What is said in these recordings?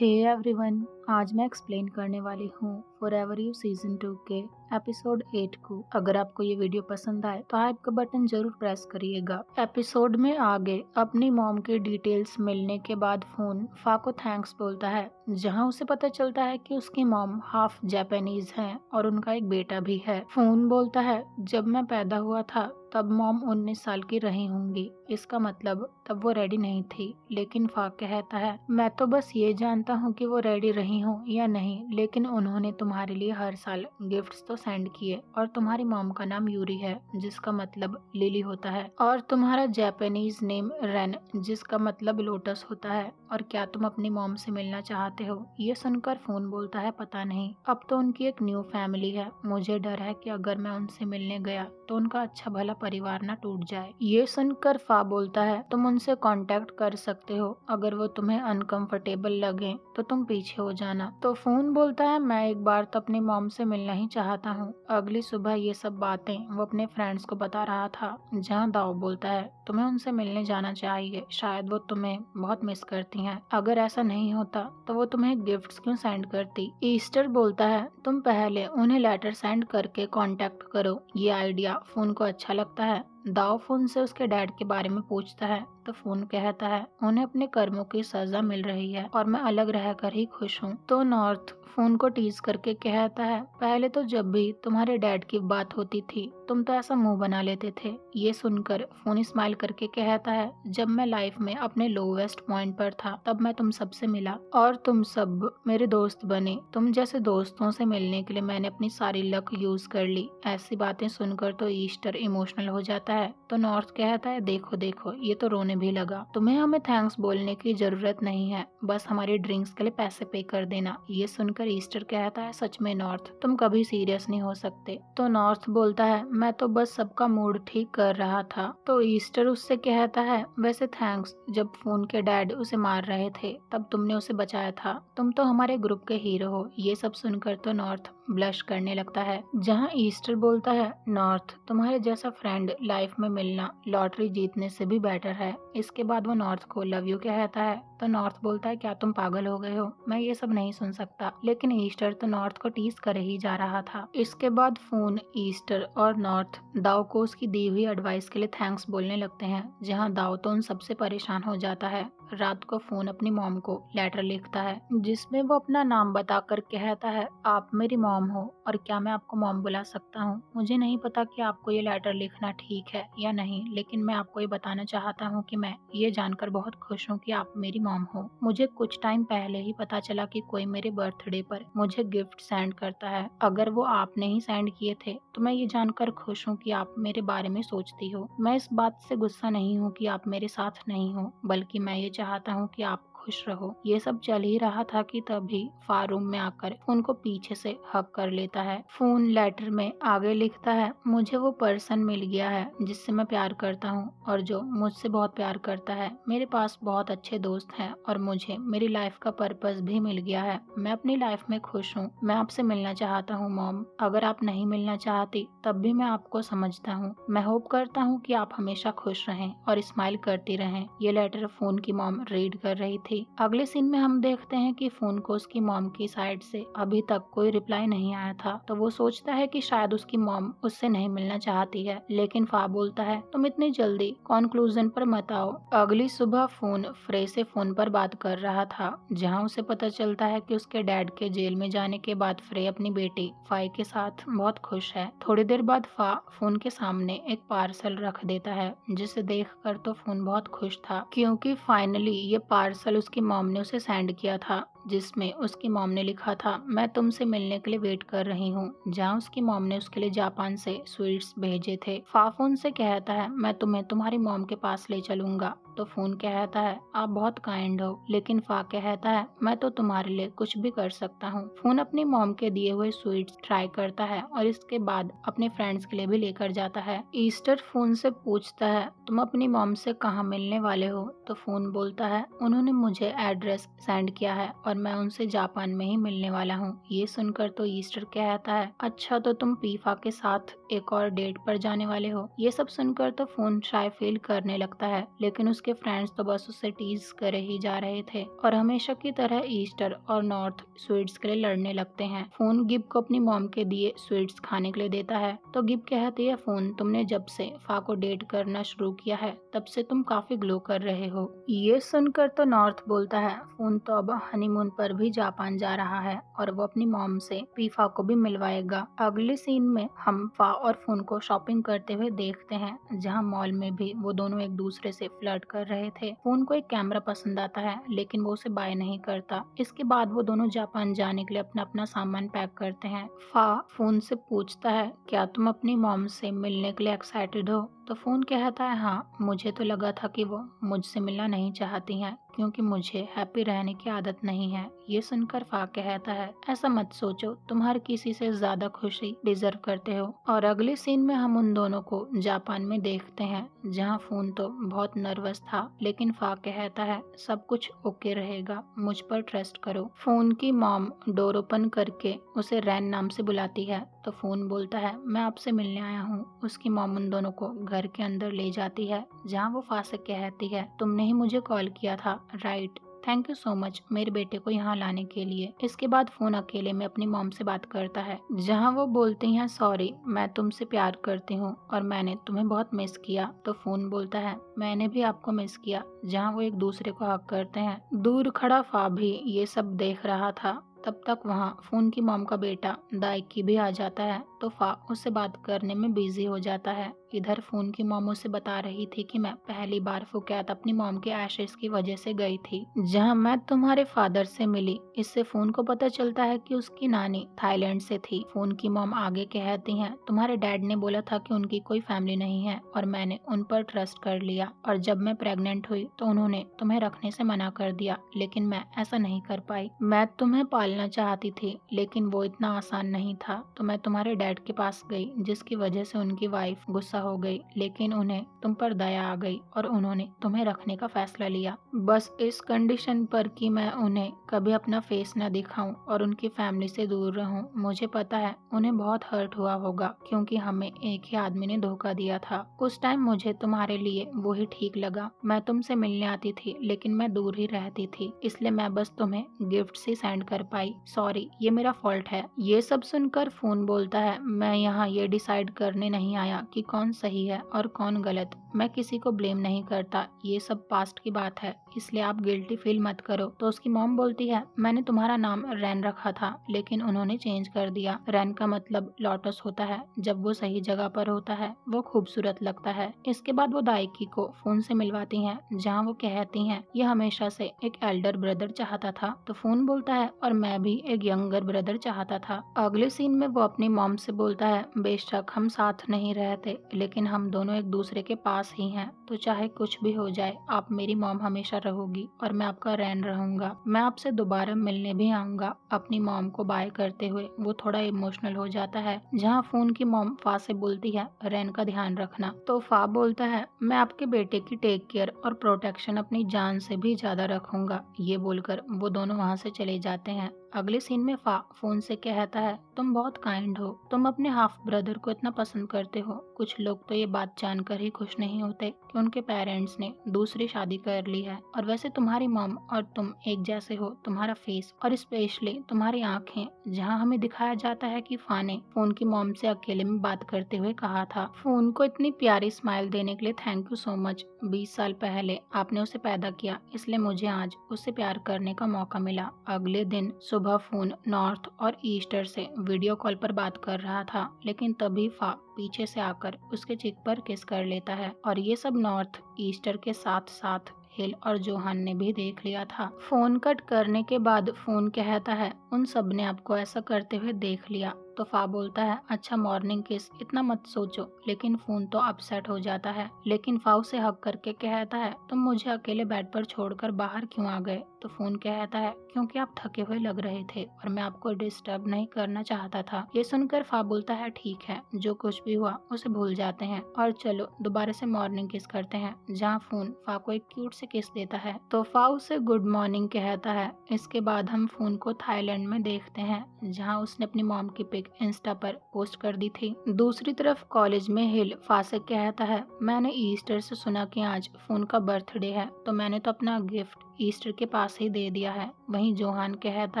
Hey everyone, आज मैं explain करने वाली हूँ फॉरएवर यू सीजन 2 के एपिसोड 8 को। अगर आपको ये वीडियो पसंद आए तो हाइप का बटन जरूर प्रेस करिएगा। एपिसोड में आगे अपनी मॉम की डिटेल्स मिलने के बाद फोन फा को थैंक्स बोलता है, जहाँ उसे पता चलता है कि उसकी मॉम हाफ जापानीज है और उनका एक बेटा भी है। फोन बोलता है, जब मैं पैदा हुआ था तब मॉम 19 साल की रही होंगी, इसका मतलब तब वो रेडी नहीं थी। लेकिन फा कहता है, मैं तो बस ये जानता हूँ कि वो रेडी रही हो या नहीं, लेकिन उन्होंने तुम्हारे लिए हर साल गिफ्ट्स तो सेंड किए। और तुम्हारी मॉम का नाम यूरी है, जिसका मतलब लिली होता है, और तुम्हारा जापानीज नेम रेन, जिसका मतलब लोटस होता है। और क्या तुम अपनी मॉम से मिलना चाहते हो? ये सुनकर फोन बोलता है, पता नहीं, अब तो उनकी एक न्यू फैमिली है। मुझे डर है कि अगर मैं उनसे मिलने गया तो उनका अच्छा भला परिवार ना टूट जाए। ये सुनकर फा बोलता है, तुम उनसे कांटेक्ट कर सकते हो, अगर वो तुम्हें अनकंफर्टेबल लगे तो तुम पीछे हो जाना। तो फोन बोलता है, मैं एक बार तो अपनी मॉम से मिलना ही चाहता हूँ। अगली सुबह ये सब बातें वो अपने फ्रेंड्स को बता रहा था, जहाँ दाओ बोलता है, तुम्हें उनसे मिलने जाना चाहिए, शायद वो तुम्हें बहुत मिस करती हैं। अगर ऐसा नहीं होता तो वो तुम्हें गिफ्ट्स क्यों सेंड करती? ईस्टर बोलता है, तुम पहले उन्हें लेटर सेंड करके कांटेक्ट करो। ये आइडिया फोन को अच्छा लगता है। दाओ फोन से उसके डैड के बारे में पूछता है तो फोन कहता है, उन्हें अपने कर्मों की सजा मिल रही है और मैं अलग रहकर ही खुश हूँ। तो नॉर्थ फोन को टीज करके कहता है, पहले तो जब भी तुम्हारे डैड की बात होती थी तुम तो ऐसा मुंह बना लेते थे। ये सुनकर फोन स्माइल करके कहता है, जब मैं लाइफ में अपने लोवेस्ट पॉइंट पर था तब मैं तुम सबसे मिला और तुम सब मेरे दोस्त बने। तुम जैसे दोस्तों से मिलने के लिए मैंने अपनी सारी लक यूज कर ली। ऐसी बातें सुनकर तो ईस्टर इमोशनल हो जाता है। तो नॉर्थ कहता है, देखो देखो, ये तो रोने भी लगा। तुम्हें हमें थैंक्स बोलने की जरूरत नहीं है, बस हमारी ड्रिंक्स के लिए पैसे पे कर देना। ये सुनकर ईस्टर कहता है, सच में नॉर्थ, तुम कभी सीरियस नहीं हो सकते। तो नॉर्थ बोलता है, मैं तो बस सबका मूड ठीक कर रहा था। तो ईस्टर उससे कहता है, वैसे थैंक्स, जब फोन के डैड उसे मार रहे थे तब तुमने उसे बचाया था। तुम तो हमारे ग्रुप के हीरो हो। ये सब सुनकर तो नॉर्थ ब्लश करने लगता है, जहाँ ईस्टर बोलता है, नॉर्थ, तुम्हारे जैसा फ्रेंड लाइफ में मिलना लॉटरी जीतने से भी बेटर है। इसके बाद वो नॉर्थ को लव यू कहता है। तो नॉर्थ बोलता है, क्या तुम पागल हो गए हो? मैं ये सब नहीं सुन सकता। लेकिन ईस्टर तो नॉर्थ को टीज कर ही जा रहा था। इसके बाद फोन ईस्टर और नॉर्थ दाओ को उसकी दी हुई एडवाइस के लिए थैंक्स बोलने लगते हैं, जहाँ दाओ तो उन सबसे परेशान हो जाता है। रात को फोन अपनी मॉम को लेटर लिखता है, जिसमें वो अपना नाम बताकर कहता है, आप मेरी मॉम हो और क्या मैं आपको मॉम बुला सकता हूँ? मुझे नहीं पता कि आपको ये लेटर लिखना ठीक है या नहीं, लेकिन मैं आपको ये बताना चाहता हूँ कि मैं ये जानकर बहुत खुश हूँ कि आप मेरी मॉम हो। मुझे कुछ टाइम पहले ही पता चला कि कोई मेरे बर्थडे पर मुझे गिफ्ट सेंड करता है। अगर वो आपने ही सेंड किए थे तो मैं ये जानकर खुश हूँ कि आप मेरे बारे में सोचती हो। मैं इस बात से गुस्सा नहीं हूँ कि आप मेरे साथ नहीं हो, बल्कि मैं ये चाहता हूँ कि आप खुश रहो। ये सब चल ही रहा था कि तभी फा रूम में आकर फोन को पीछे से हग कर लेता है। फोन लेटर में आगे लिखता है, मुझे वो पर्सन मिल गया है जिससे मैं प्यार करता हूँ और जो मुझसे बहुत प्यार करता है। मेरे पास बहुत अच्छे दोस्त हैं और मुझे मेरी लाइफ का पर्पस भी मिल गया है। मैं अपनी लाइफ में खुश हूँ। मैं आपसे मिलना चाहता हूँ मॉम। अगर आप नहीं मिलना चाहती तब भी मैं आपको समझता हूँ। मैं होप करता हूँ कि आप हमेशा खुश रहें और स्माइल करती रहें। ये लेटर फोन की मॉम रीड कर रही थी। अगले सीन में हम देखते हैं कि फोन को उसकी मॉम की साइड से अभी तक कोई रिप्लाई नहीं आया था। तो वो सोचता है कि शायद उसकी मॉम उससे नहीं मिलना चाहती है, लेकिन फा बोलता है, तुम इतनी जल्दी कंक्लूजन पर मत आओ। अगली सुबह फोन फ्रे से फोन पर बात कर रहा था, जहाँ उसे पता चलता है कि उसके डैड के जेल में जाने के बाद फ्रे अपनी बेटी फाई के साथ बहुत खुश है। थोड़ी देर बाद फा फोन के सामने एक पार्सल रख देता है, जिसे देखकर तो फोन बहुत खुश था, क्योंकि फाइनली ये पार्सल उसकी मॉम ने उसे सेंड किया था, जिसमें उसकी मॉम ने लिखा था, मैं तुमसे मिलने के लिए वेट कर रही हूँ। जहाँ उसकी मॉम ने उसके लिए जापान से स्वीट्स भेजे थे। फा फोन से कहता है, मैं तुम्हें तुम्हारी मॉम के पास ले चलूंगा। तो फोन कहता है, आप बहुत काइंड हो। लेकिन फा कहता है, मैं तो तुम्हारे लिए कुछ भी कर सकता हूँ। फोन अपनी मॉम के दिए हुए स्वीट्स ट्राई करता है और इसके बाद अपने फ्रेंड्स के लिए भी लेकर जाता है। ईस्टर फोन से पूछता है, तुम अपनी मॉम से कहाँ मिलने वाले हो? तो फोन बोलता है, उन्होंने मुझे एड्रेस सेंड किया है और मैं उनसे जापान में ही मिलने वाला हूँ। ये सुनकर तो ईस्टर कहता है, अच्छा तो तुम पीफा के साथ एक और डेट पर जाने वाले हो। ये सब सुनकर तो फोन शाय फील करने लगता है, लेकिन उसके फ्रेंड्स तो बस उससे टीज कर ही जा रहे थे और हमेशा की तरह ईस्टर और नॉर्थ स्वीट्स के लिए लड़ने लगते हैं। फोन गिब को अपनी मॉम के दिए स्वीट्स खाने के लिए देता है तो गिब कहती है, फोन तुमने जब से फा को डेट करना शुरू किया है तब से तुम काफी ग्लो कर रहे हो। ये सुनकर तो नॉर्थ बोलता है, फोन तो अब हनीमून पर भी जापान जा रहा है और वो अपनी मॉम से पीफा को भी मिलवाएगा। अगले सीन में हम फा और फोन को शॉपिंग करते हुए देखते हैं, जहाँ मॉल में भी वो दोनों एक दूसरे से फ्लर्ट कर रहे थे। फोन को एक कैमरा पसंद आता है लेकिन वो उसे बाय नहीं करता। इसके बाद वो दोनों जापान जाने के लिए अपना अपना सामान पैक करते हैं। फा फोन से पूछता है, क्या तुम अपनी मॉम से मिलने के लिए एक्साइटेड हो? तो फोन कहता है, हाँ, मुझे तो लगा था कि वो मुझसे मिलना नहीं चाहती हैं क्योंकि मुझे हैप्पी रहने की आदत नहीं है। ये सुनकर फा कहता है, ऐसा मत सोचो, तुम हर किसी से ज्यादा खुशी डिजर्व करते हो। और अगले सीन में हम उन दोनों को जापान में देखते हैं, जहाँ फोन तो बहुत नर्वस था लेकिन फा कहता है, सब कुछ ओके रहेगा, मुझ पर ट्रस्ट करो। फोन की मॉम डोर ओपन करके उसे रैन नाम से बुलाती है तो फोन बोलता है, मैं आपसे मिलने आया हूँ। उसकी मॉम उन दोनों को घर के अंदर ले जाती है, जहाँ वो फा से कहती है, तुमने ही मुझे कॉल किया था, right? Thank you so much मेरे बेटे को यहाँ लाने के लिए। इसके बाद फोन अकेले में अपनी मॉम से बात करता है, जहाँ वो बोलती हैं, सॉरी, मैं तुमसे प्यार करती हूँ और मैंने तुम्हें बहुत मिस किया। तो फोन बोलता है, मैंने भी आपको मिस किया। जहाँ वो एक दूसरे को हक करते हैं। दूर खड़ा फा भी ये सब देख रहा था। तब तक वहाँ फोन की मॉम का बेटा दाइकी भी आ जाता है तो फा उससे बात करने में बिजी हो जाता है। इधर फोन की मॉम उसे बता रही थी कि मैं पहली बार फुकेत अपनी मॉम के एशेस की वजह से गई थी, जहां मैं तुम्हारे फादर से मिली। इससे फोन को पता चलता है कि उसकी नानी थाईलैंड से थी। फोन की मॉम आगे कहती हैं, तुम्हारे डैड ने बोला था कि उनकी कोई फैमिली नहीं है और मैंने उन पर ट्रस्ट कर लिया और जब मैं प्रेग्नेंट हुई तो उन्होंने तुम्हें रखने से मना कर दिया, लेकिन मैं ऐसा नहीं कर पाई। मैं तुम्हें पालना चाहती थी लेकिन वो इतना आसान नहीं था, तो मैं तुम्हारे डैड के पास गई, जिसकी वजह से उनकी वाइफ गुस्सा हो गई, लेकिन उन्हें तुम पर दया आ गई और उन्होंने तुम्हें रखने का फैसला लिया, बस इस कंडीशन पर कि मैं उन्हें कभी अपना फेस न दिखाऊं और उनकी फैमिली से दूर रहूं। मुझे पता है उन्हें बहुत हर्ट हुआ होगा क्योंकि हमें एक ही आदमी ने धोखा दिया था। उस टाइम मुझे तुम्हारे लिए वो ही ठीक लगा। मैं तुमसे मिलने आती थी लेकिन मैं दूर ही रहती थी, इसलिए मैं बस तुम्हें गिफ्ट ही सेंड कर पाई। सॉरी, ये मेरा फॉल्ट है। ये सब सुनकर फोन बोलता है, मैं यहाँ ये डिसाइड करने नहीं आया कि कौन सही है और कौन गलत। मैं किसी को ब्लेम नहीं करता, ये सब पास्ट की बात है, इसलिए आप गिल्टी फील मत करो। तो उसकी मॉम बोलती है, मैंने तुम्हारा नाम रैन रखा था लेकिन उन्होंने चेंज कर दिया। रैन का मतलब लोटस होता है, जब वो सही जगह पर होता है वो खूबसूरत लगता है। इसके बाद वो दाइकी को फोन से मिलवाती हैं, जहाँ वो कहती हैं, ये हमेशा से एक एल्डर ब्रदर चाहता था। तो फोन बोलता है, और मैं भी एक यंगर ब्रदर चाहता था। अगले सीन में वो अपनी मॉम से बोलता है, बेशक हम साथ नहीं रहते लेकिन हम दोनों एक दूसरे के पास ही हैं, तो चाहे कुछ भी हो जाए आप मेरी मॉम हमेशा रहोगी और मैं आपका रैन रहूंगा। मैं आपसे दोबारा मिलने भी आऊंगा। अपनी मॉम को बाय करते हुए वो थोड़ा इमोशनल हो जाता है, जहाँ फोन की मॉम फा से बोलती है, रैन का ध्यान रखना। तो फा बोलता है, मैं आपके बेटे की टेक केयर और प्रोटेक्शन अपनी जान से भी ज्यादा रखूंगा। ये बोलकर वो दोनों वहाँ से चले जाते हैं। अगले सीन में फा फोन से कहता है, तुम बहुत काइंड हो, तुम अपने हाफ ब्रदर को इतना पसंद करते हो। कुछ लोग तो ये बात जानकर ही खुश नहीं होते कि उनके पेरेंट्स ने दूसरी शादी कर ली है, और वैसे तुम्हारी मॉम और तुम एक जैसे हो। तुम्हारा फेस और स्पेशली तुम्हारी आंखें, जहाँ हमें दिखाया जाता है कि फा ने फोन की मॉम से अकेले में बात करते हुए कहा था, फोन को इतनी प्यारी स्माइल देने के लिए थैंक यू सो मच। 20 साल पहले आपने उसे पैदा किया, इसलिए मुझे आज उससे प्यार करने का मौका मिला। अगले दिन सुबह फोन नॉर्थ और ईस्टर से वीडियो कॉल पर बात कर रहा था, लेकिन तभी फा पीछे से आकर उसके चिक पर किस कर लेता है, और ये सब नॉर्थ ईस्टर के साथ साथ हिल और जोहान ने भी देख लिया था। फोन कट करने के बाद फोन कहता है, उन सब ने आपको ऐसा करते हुए देख लिया, तो फा बोलता है अच्छा मॉर्निंग किस, इतना मत सोचो। लेकिन फोन तो अपसेट हो जाता है। लेकिन फा उसे हक करके कहता है तुम मुझे अकेले बेड पर छोड़कर बाहर क्यों आ गए। तो फोन कहता है क्योंकि आप थके हुए लग रहे थे और मैं आपको डिस्टर्ब नहीं करना चाहता था। ये सुनकर फा बोलता है ठीक है, जो कुछ भी हुआ उसे भूल जाते हैं और चलो दोबारा से मॉर्निंग किस करते हैं, जहाँ फोन फा को एक क्यूट से किस देता है। तो फा उसे गुड मॉर्निंग कहता है। इसके बाद हम फोन को थाईलैंड में देखते हैं, जहाँ उसने अपनी मॉम की पिक इंस्टा पर पोस्ट कर दी थी। दूसरी तरफ कॉलेज में हिल फा से कहता है मैंने ईस्टर से सुना कि आज फोन का बर्थडे है, तो मैंने तो अपना गिफ्ट ईस्टर के पास ही दे दिया है। वहीं जोहान कहता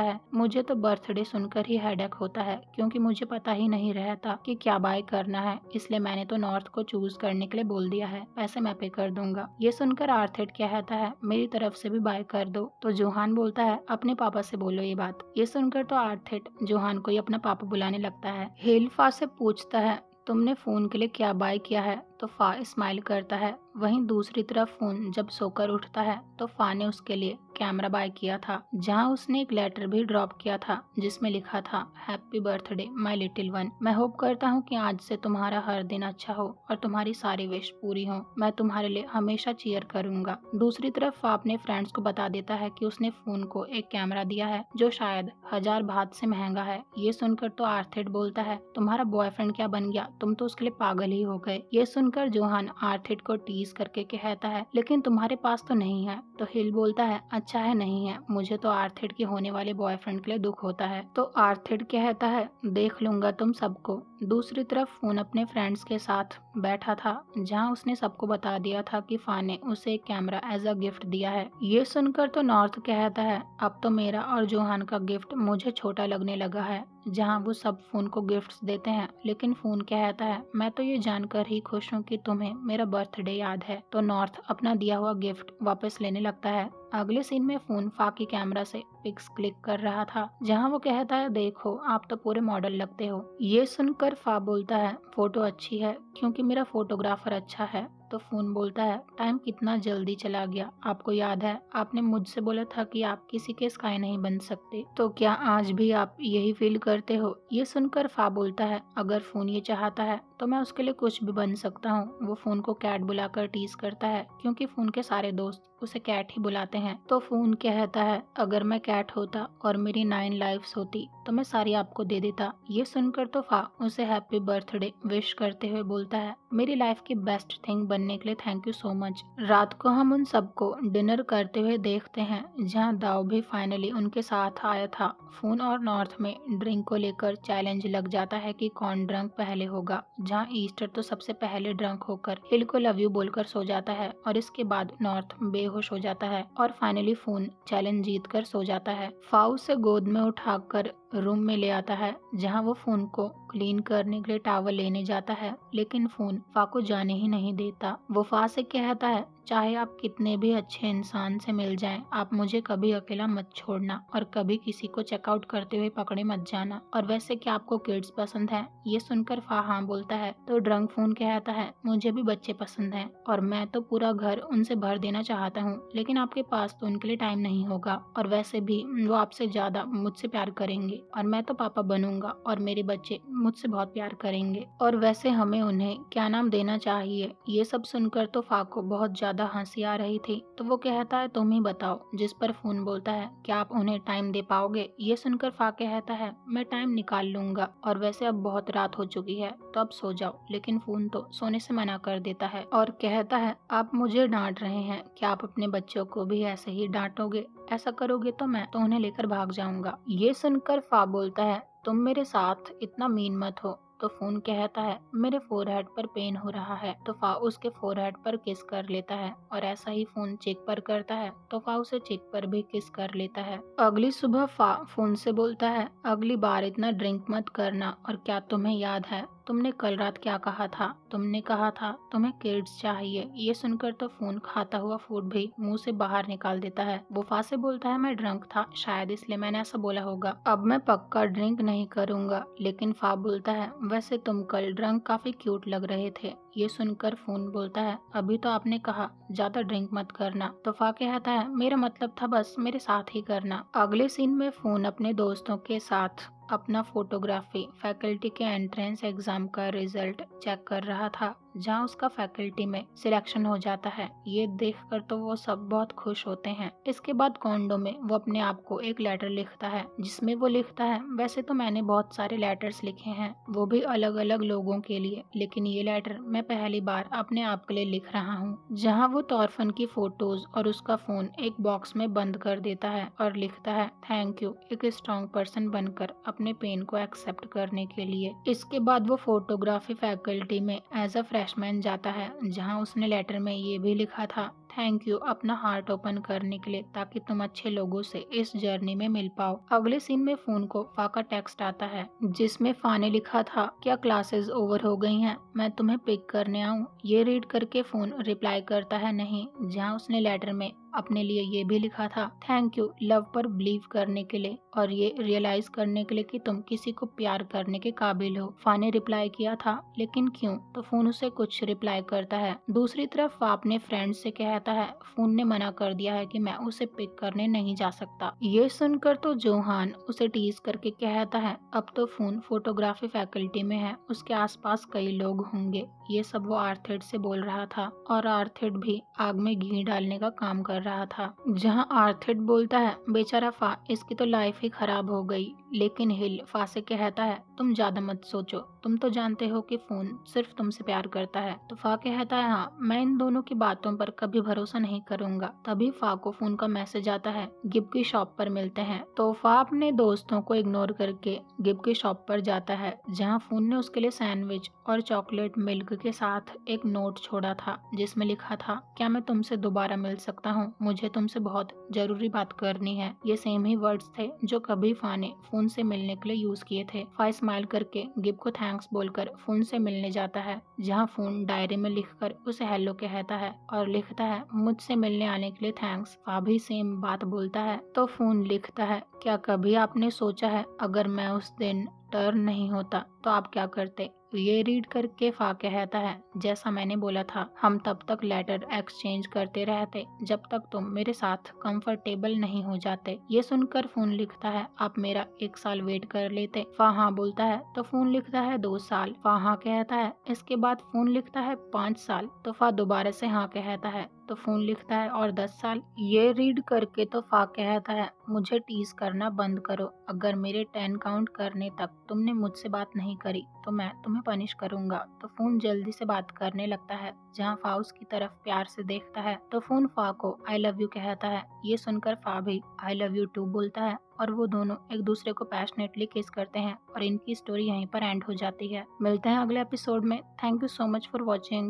है मुझे तो बर्थडे सुनकर ही हेडेक होता है, क्योंकि मुझे पता ही नहीं रहता कि क्या बाय करना है, इसलिए मैंने तो नॉर्थ को चूज करने के लिए बोल दिया है, पैसे मैं पे कर दूंगा। ये सुनकर आर्थेट कहता है मेरी तरफ से भी बाय कर दो। तो जोहान बोलता है अपने पापा से बोलो ये बात। ये सुनकर तो आर्थेट जोहान को ही अपना पापा बुलाने लगता है। हेल फा से पूछता है तुमने फोन के लिए क्या बाय किया है। तो फा स्माइल करता है। वहीं दूसरी तरफ फोन जब सोकर उठता है तो फा ने उसके लिए कैमरा बाय किया था, जहां उसने एक लेटर भी ड्रॉप किया था जिसमें लिखा था happy birthday my little one, मैं होप करता हूँ कि आज से तुम्हारा हर दिन अच्छा हो और तुम्हारी सारी विश पूरी हो, मैं तुम्हारे लिए हमेशा चीयर करूंगा। दूसरी तरफ फा अपने फ्रेंड्स को बता देता है कि उसने फोन को एक कैमरा दिया है जो शायद 1000 बात से महंगा है। ये सुनकर तो आर्थेट बोलता है तुम्हारा बॉयफ्रेंड क्या बन गया, तुम तो उसके लिए पागल ही हो गए। ये सुनकर जोहान आर्थेट को टीज करके कहता है लेकिन तुम्हारे पास तो नहीं है। तो हिल बोलता है अच्छा है नहीं है, मुझे तो आर्थेट के होने वाले बॉयफ्रेंड के लिए दुख होता है। तो आर्थेट कहता है देख लूंगा तुम सबको। दूसरी तरफ फोन अपने फ्रेंड्स के साथ बैठा था, जहां उसने सबको बता दिया था कि फा ने उसे एक कैमरा एज अ गिफ्ट दिया है। ये सुनकर तो नॉर्थ कहता है अब तो मेरा और जोहान का गिफ्ट मुझे छोटा लगने लगा है, जहां वो सब फोन को गिफ्ट्स देते हैं। लेकिन फोन कहता है मैं तो ये जानकर ही खुश हूँ कि तुम्हें मेरा बर्थडे याद है। तो नॉर्थ अपना दिया हुआ गिफ्ट वापस लेने लगता है। अगले सीन में फोन फा की कैमरा से पिक्स क्लिक कर रहा था, जहां वो कहता है देखो आप तो पूरे मॉडल लगते हो। ये सुनकर फा बोलता है फोटो अच्छी है क्योंकि मेरा फोटोग्राफर अच्छा है। तो फोन बोलता है टाइम कितना जल्दी चला गया, आपको याद है आपने मुझसे बोला था कि आप किसी के स्काई नहीं बन सकते, तो क्या आज भी आप यही फील करते हो। ये सुनकर फा बोलता है अगर फोन ये चाहता है तो मैं उसके लिए कुछ भी बन सकता हूँ। वो फोन को कैट बुलाकर टीज करता है क्योंकि फोन के सारे दोस्त उसे कैट ही बुलाते हैं। तो फोन कहता है अगर मैं कैट होता और मेरी 9 लाइफ्स होती तो मैं सारी आपको दे देता। ये सुनकर तो फा उसे हैप्पी बर्थडे विश करते हुए बोलता है मेरी लाइफ की बेस्ट थिंग बनने के लिए थैंक यू सो मच। रात को हम उन सबको डिनर करते हुए देखते हैं, जहाँ दाव भी फाइनली उनके साथ आया था। फोन और नॉर्थ में ड्रिंक को लेकर चैलेंज लग जाता है कि कौन ड्रंक पहले होगा, जहाँ ईस्टर तो सबसे पहले ड्रंक होकर हिल को लव यू बोलकर सो जाता है और इसके बाद नॉर्थ बेहोश हो जाता है और फाइनली फोन चैलेंज जीत कर सो जाता है। फाउ से गोद में उठाकर रूम में ले आता है, जहां वो फोन को क्लीन करने के लिए टावल लेने जाता है, लेकिन फोन फा को जाने ही नहीं देता। वो फा से कहता है चाहे आप कितने भी अच्छे इंसान से मिल जाएं, आप मुझे कभी अकेला मत छोड़ना और कभी किसी को चेकआउट करते हुए पकड़े मत जाना। और वैसे क्या आपको किड्स पसंद है। ये सुनकर फा हाँ बोलता है। तो ड्रंक फोन कहता है मुझे भी बच्चे पसंद हैं और मैं तो पूरा घर उनसे भर देना चाहता हूँ, लेकिन आपके पास तो उनके लिए टाइम नहीं होगा और वैसे भी वो आपसे ज्यादा मुझसे प्यार करेंगे और मैं तो पापा बनूंगा और मेरे बच्चे मुझसे बहुत प्यार करेंगे और वैसे हमें उन्हें क्या नाम देना चाहिए। ये सब सुनकर तो फा को बहुत ज्यादा हंसी आ रही थी। तो वो कहता है तुम ही बताओ, जिस पर फोन बोलता है क्या आप उन्हें टाइम दे पाओगे। ये सुनकर फा कहता है मैं टाइम निकाल लूंगा और वैसे अब बहुत रात हो चुकी है तो अब सो जाओ। लेकिन फोन तो सोने से मना कर देता है और कहता है आप मुझे डांट रहे हैं, क्या आप अपने बच्चों को भी ऐसे ही डांटोगे, ऐसा करोगे तो मैं तो उन्हें लेकर भाग जाऊंगा। ये सुनकर फा बोलता है तुम मेरे साथ इतना मीन मत हो। तो फोन कहता है मेरे फोरहेड पर पेन हो रहा है। तो फा उसके फोरहेड पर किस कर लेता है और ऐसा ही फोन चेक पर करता है तो फा उसे चेक पर भी किस कर लेता है। अगली सुबह फा फोन से बोलता है अगली बार इतना ड्रिंक मत करना और क्या तुम्हें याद है तुमने कल रात क्या कहा था, तुमने कहा था तुम्हें किड्स चाहिए। ये सुनकर तो फोन खाता हुआ फूड भी मुंह से बाहर निकाल देता है। वो फा से बोलता है मैं ड्रंक था, शायद इसलिए मैंने ऐसा बोला होगा, अब मैं पक्का ड्रिंक नहीं करूंगा। लेकिन फा बोलता है वैसे तुम कल ड्रंक काफी क्यूट लग रहे थे। ये सुनकर फोन बोलता है अभी तो आपने कहा ज्यादा ड्रिंक मत करना। तो फा कहता है मेरा मतलब था बस मेरे साथ ही करना। अगले सीन में फोन अपने दोस्तों के साथ अपना फोटोग्राफी फैकल्टी के एंट्रेंस एग्जाम का रिजल्ट चेक कर रहा था, जहां उसका फैकल्टी में सिलेक्शन हो जाता है। ये देखकर तो वो सब बहुत खुश होते हैं। इसके बाद कॉन्डो में वो अपने आप को एक लेटर लिखता है, जिसमें वो लिखता है, वैसे तो मैंने बहुत सारे लेटर्स लिखे हैं, वो भी अलग अलग लोगों के लिए, लेकिन ये लेटर मैं पहली बार अपने आप के लिए लिख रहा हूँ। जहाँ वो तोरफन की फोटोज और उसका फोन एक बॉक्स में बंद कर देता है और लिखता है, थैंक यू एक स्ट्रॉन्ग पर्सन बनकर अपने पेन को एक्सेप्ट करने के लिए। इसके बाद वो फोटोग्राफी फैकल्टी में एज अ फ्रेशमैन जाता है, जहाँ उसने लेटर में ये भी लिखा था, थैंक यू अपना हार्ट ओपन करने के लिए, ताकि तुम अच्छे लोगों से इस जर्नी में मिल पाओ। अगले सीन में फोन को फा का टेक्स्ट आता है, जिसमें फा ने लिखा था, क्या क्लासेस ओवर हो गई हैं, मैं तुम्हें पिक करने आऊं। ये रीड करके फोन रिप्लाई करता है नहीं, जहां उसने लेटर में अपने लिए ये भी लिखा था, थैंक यू लव पर बिलीव करने के लिए और ये रियलाइज करने के लिए कि तुम किसी को प्यार करने के काबिल हो। फा ने रिप्लाई किया था, लेकिन क्यों, तो फोन उसे कुछ रिप्लाई करता है। दूसरी तरफ फा अपने फ्रेंड से कहता है, फोन ने मना कर दिया है कि मैं उसे पिक करने नहीं जा सकता। ये सुनकर तो जोहान उसे टीज करके कहता है, अब तो फोन फोटोग्राफी फैकल्टी में है, उसके आसपास कई लोग होंगे। ये सब वो आर्थेड से बोल रहा था और आर्थेड भी आग में घी डालने का काम कर रहा था। जहां आर्थेड बोलता है, बेचारा फा, इसकी तो लाइफ ही खराब हो गई। लेकिन हिल फा से कहता है, तुम ज्यादा मत सोचो, तुम तो जानते हो कि फोन सिर्फ तुमसे प्यार करता है। तो फा कहता है, हाँ मैं इन दोनों की बातों पर कभी भरोसा नहीं करूंगा। तभी फा को फोन का मैसेज आता है, गिब की शॉप पर मिलते हैं। तो फा अपने दोस्तों को इग्नोर करके गिब की शॉप पर जाता है, जहाँ फोन ने उसके लिए सैंडविच और चॉकलेट मिल्क के साथ एक नोट छोड़ा था, जिसमें लिखा था, क्या मैं तुमसे दोबारा मिल सकता हूँ, मुझे तुमसे बहुत जरूरी बात करनी है। ये सेम ही वर्ड्स थे जो कभी फा ने फोन से मिलने के लिए यूज किए थे। फा स्माइल करके गिब को थैंक्स बोलकर फोन से मिलने जाता है, जहाँ फोन डायरी में लिखकर उसे हेलो कहता है और लिखता है, मुझसे मिलने आने के लिए थैंक्स। फा भी सेम बात बोलता है। तो फोन लिखता है, क्या कभी आपने सोचा है, अगर मैं उस दिन टर्न नहीं होता तो आप क्या करते। ये रीड करके फा कहता है, जैसा मैंने बोला था, हम तब तक लेटर एक्सचेंज करते रहते जब तक तुम मेरे साथ कंफर्टेबल नहीं हो जाते। ये सुनकर फोन लिखता है, आप मेरा 1 साल वेट कर लेते। फा हाँ बोलता है। तो फोन लिखता है 2 साल। फा हाँ कहता है। इसके बाद फोन लिखता है 5 साल। तो फा दोबारा से हाँ कहता है। तो फोन लिखता है और 10 साल। ये रीड करके तो फा कहता है, मुझे टीज करना बंद करो, अगर मेरे 10 काउंट करने तक तुमने मुझसे बात नहीं करी तो मैं तुम्हें पनिश करूंगा। तो फोन जल्दी से बात करने लगता है, जहाँ फा उसकी तरफ प्यार से देखता है। तो फोन फा को आई लव यू कहता है। ये सुनकर फा भी आई लव यू टू बोलता है और वो दोनों एक दूसरे को पैशनेटली किस करते हैं और इनकी स्टोरी यहीं पर एंड हो जाती है। मिलते हैं अगले एपिसोड में। Thank you so much for watching.